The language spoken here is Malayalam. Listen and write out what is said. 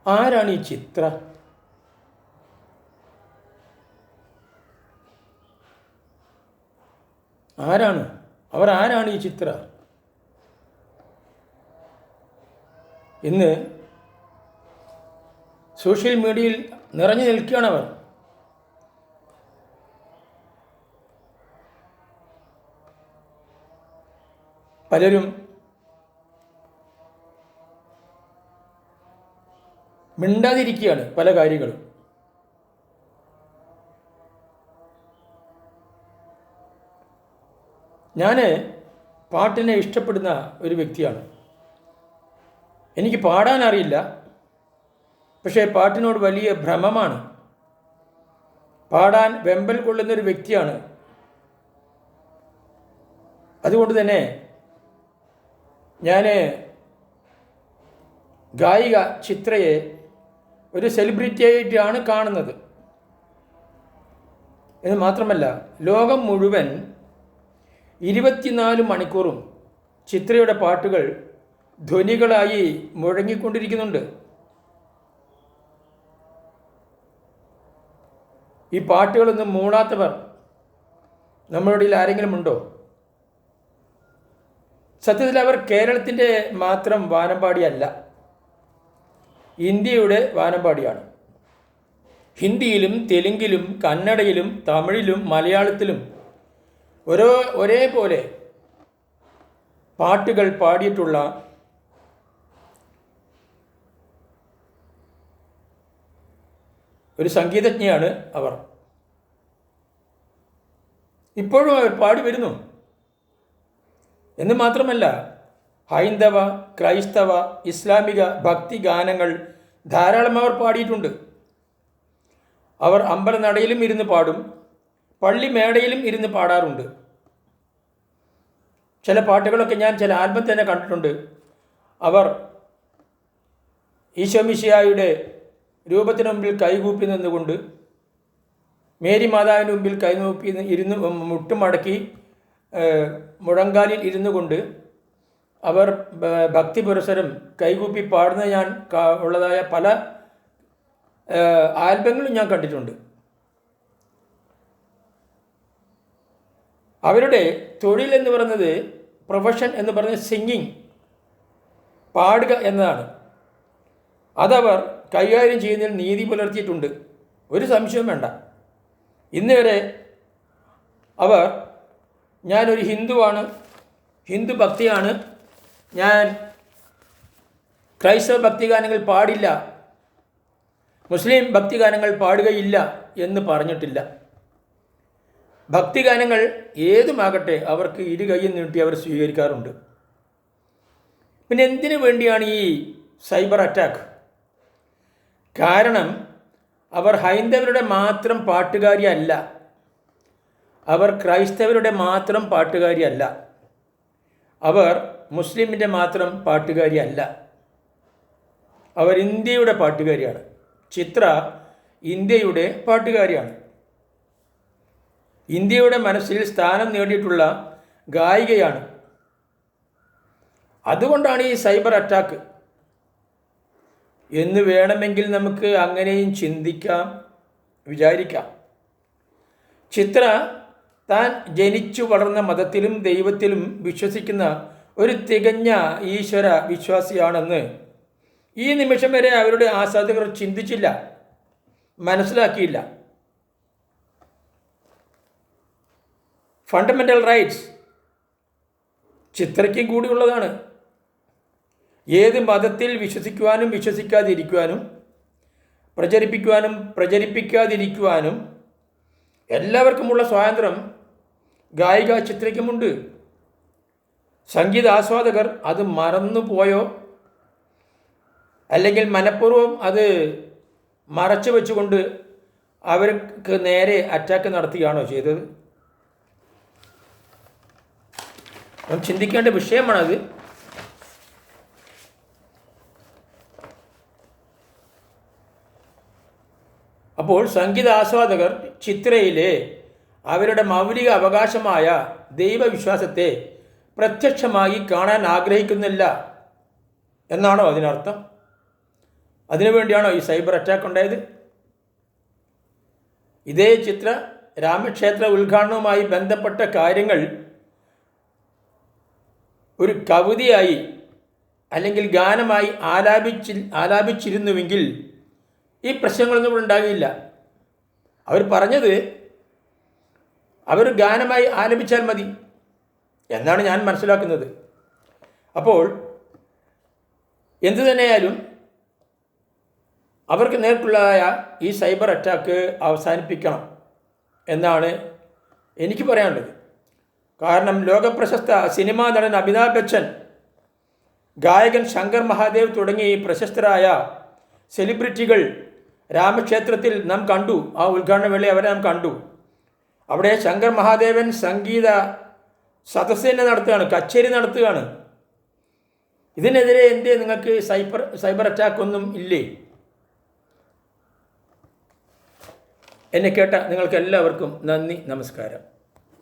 ആരാണ് ഈ ചിത്ര? ആരാണ് അവർ? ആരാണ് ഈ ചിത്ര? ഇന്ന് സോഷ്യൽ മീഡിയയിൽ നിറഞ്ഞു നിൽക്കുകയാണ് അവർ. പലരും മിണ്ടാതിരിക്കുകയാണ് പല കാര്യങ്ങളും. ഞാൻ പാട്ടിനെ ഇഷ്ടപ്പെടുന്ന ഒരു വ്യക്തിയാണ്. എനിക്ക് പാടാൻ അറിയില്ല, പക്ഷേ പാട്ടിനോട് വലിയ ഭ്രമമാണ്. പാടാൻ വെമ്പൽ കൊള്ളുന്നൊരു വ്യക്തിയാണ്. അതുകൊണ്ട് തന്നെ ഞാൻ ഗായിക ചിത്രയെ ഒരു സെലിബ്രിറ്റിയായിട്ടാണ് കാണുന്നത്. എന്ന് മാത്രമല്ല, ലോകം മുഴുവൻ 24 മണിക്കൂറും ചിത്രയുടെ പാട്ടുകൾ ധ്വനികളായി മുഴങ്ങിക്കൊണ്ടിരിക്കുന്നുണ്ട്. ഈ പാട്ടുകളൊന്നും മൂടാത്തവർ നമ്മുടെ ഇടയിൽ ആരെങ്കിലും ഉണ്ടോ? സത്യത്തിൽ അവർ കേരളത്തിൻ്റെ മാത്രം വാനമ്പാടിയല്ല, ഇന്ത്യയുടെ വാനമ്പാടിയാണ്. ഹിന്ദിയിലും തെലുങ്കിലും കന്നഡയിലും തമിഴിലും മലയാളത്തിലും ഒരേപോലെ പാട്ടുകൾ പാടിയിട്ടുള്ള ഒരു സംഗീതജ്ഞയാണ് അവർ. ഇപ്പോഴും അവർ പാടി വരുന്നു. എന്ന് മാത്രമല്ല, ഹൈന്ദവ, ക്രൈസ്തവ, ഇസ്ലാമിക ഭക്തി ഗാനങ്ങൾ ധാരാളം അവർ പാടിയിട്ടുണ്ട്. അവർ അമ്പലനടയിലും ഇരുന്ന് പാടും, പള്ളി മേടയിലും ഇരുന്ന് പാടാറുണ്ട്. ചില പാട്ടുകളൊക്കെ ഞാൻ ചില ആൽബം തന്നെ കണ്ടിട്ടുണ്ട്. അവർ ഈശോമിശിഹായുടെ രൂപത്തിന് മുമ്പിൽ കൈകൂപ്പി നിന്നുകൊണ്ട്, മേരി മാതാവിന് മുമ്പിൽ കൈകൂപ്പി ഇരുന്ന് മുട്ടുമടക്കി മുഴങ്കാലിൽ ഇരുന്നു കൊണ്ട് അവർ ഭക്തി പുരസരം കൈകൂപ്പി പാടുന്ന ഞാൻ ഉള്ളതായ പല ആൽബങ്ങളും ഞാൻ കണ്ടിട്ടുണ്ട്. അവരുടെ തൊഴിൽ എന്ന് പറയുന്നത്, പ്രൊഫഷൻ എന്ന് പറയുന്നത് സിംഗിങ്, പാടുക എന്നതാണ്. അതവർ കൈകാര്യം ചെയ്യുന്നതിൽ നീതി പുലർത്തിയിട്ടുണ്ട്, ഒരു സംശയവും വേണ്ട. ഇന്ന് വരെ അവർ, ഞാനൊരു ഹിന്ദുവാണ്, ഹിന്ദു ഭക്തിയാണ്, ഞാൻ ക്രൈസ്തവ ഭക്തിഗാനങ്ങൾ പാടില്ല, മുസ്ലിം ഭക്തിഗാനങ്ങൾ പാടുകയില്ല എന്ന് പറഞ്ഞിട്ടില്ല. ഭക്തിഗാനങ്ങൾ ഏതുമാകട്ടെ അവർക്ക് ഇരുകൈയും നീട്ടി അവർ സ്വീകരിക്കാറുണ്ട്. പിന്നെ എന്തിനു വേണ്ടിയാണ് ഈ സൈബർ അറ്റാക്ക്? കാരണം അവർ ഹൈന്ദവരുടെ മാത്രം പാട്ടുകാരിയല്ല, അവർ ക്രൈസ്തവരുടെ മാത്രം പാട്ടുകാരിയല്ല, അവർ മുസ്ലിമിൻ്റെ മാത്രം പാട്ടുകാരിയല്ല, അവർ ഇന്ത്യയുടെ പാട്ടുകാരിയാണ്. ചിത്ര ഇന്ത്യയുടെ പാട്ടുകാരിയാണ്. ഇന്ത്യയുടെ മനസ്സിൽ സ്ഥാനം നേടിയിട്ടുള്ള ഗായികയാണ്. അതുകൊണ്ടാണ് ഈ സൈബർ അറ്റാക്ക് എന്ന് വേണമെങ്കിൽ നമുക്ക് അങ്ങനെയും ചിന്തിക്കാം, വിചാരിക്കാം. ചിത്ര താൻ ജനിച്ചു വളർന്ന മതത്തിലും ദൈവത്തിലും വിശ്വസിക്കുന്ന ഒരു തികഞ്ഞ ഈശ്വര വിശ്വാസിയാണെന്ന് ഈ നിമിഷം വരെ അവരുടെ ആസ്വാദകർ ചിന്തിച്ചില്ല, മനസ്സിലാക്കിയില്ല. Fundamental rights ചിത്രയ്ക്കും കൂടിയുള്ളതാണ്. ഏത് മതത്തിൽ വിശ്വസിക്കുവാനും വിശ്വസിക്കാതിരിക്കുവാനും, പ്രചരിപ്പിക്കുവാനും പ്രചരിപ്പിക്കാതിരിക്കുവാനും എല്ലാവർക്കുമുള്ള സ്വാതന്ത്ര്യം ഗായിക ചിത്രയ്ക്കുമുണ്ട്. സംഗീതാസ്വാദകർ അത് മറന്നുപോയോ, അല്ലെങ്കിൽ മനഃപൂർവ്വം അത് മറച്ചു വെച്ചുകൊണ്ട് അവർക്ക് നേരെ അറ്റാക്ക് നടത്തുകയാണോ ചെയ്തത്? നാം ചിന്തിക്കേണ്ട വിഷയമാണത്. അപ്പോൾ സംഗീതാസ്വാദകർ ചിത്രയിലെ അവരുടെ മൗലിക അവകാശമായ ദൈവവിശ്വാസത്തെ പ്രത്യക്ഷമായി കാണാൻ ആഗ്രഹിക്കുന്നില്ല എന്നാണോ അതിനർത്ഥം? അതിനുവേണ്ടിയാണോ ഈ സൈബർ അറ്റാക്ക് ഉണ്ടായത്? ഇതേ ചിത്ര രാമക്ഷേത്ര ഉദ്ഘാടനവുമായി ബന്ധപ്പെട്ട കാര്യങ്ങൾ ഒരു കവിതയായി അല്ലെങ്കിൽ ഗാനമായി ആലാപിച്ചിരുന്നുവെങ്കിൽ ഈ പ്രശ്നങ്ങളൊന്നും ഇവിടെ ഉണ്ടാകില്ല. അവർ പറഞ്ഞത് അവർ ഗാനമായി ആലപിച്ചാൽ മതി എന്നാണ് ഞാൻ മനസ്സിലാക്കുന്നത്. അപ്പോൾ എന്തു തന്നെയായാലും അവർക്ക് നേരിട്ടുള്ളതായ ഈ സൈബർ അറ്റാക്ക് അവസാനിപ്പിക്കണം എന്നാണ് എനിക്ക് പറയാനുള്ളത്. കാരണം ലോകപ്രശസ്ത സിനിമാ നടൻ അമിതാഭ് ബച്ചൻ, ഗായകൻ ശങ്കർ മഹാദേവ് തുടങ്ങി പ്രശസ്തരായ സെലിബ്രിറ്റികൾ രാമക്ഷേത്രത്തിൽ നാം കണ്ടു. ആ ഉദ്ഘാടന വേളയിൽ അവരെ നാം കണ്ടു. അവിടെ ശങ്കർ മഹാദേവൻ സംഗീത സദസ്സ് തന്നെ നടത്തുകയാണ്, കച്ചേരി നടത്തുകയാണ്. ഇതിനെതിരെ എന്തേ നിങ്ങൾക്ക് സൈബർ അറ്റാക്ക് ഒന്നും ഇല്ലേ? എന്നെ കേട്ട നിങ്ങൾക്ക് എല്ലാവർക്കും നന്ദി, നമസ്കാരം.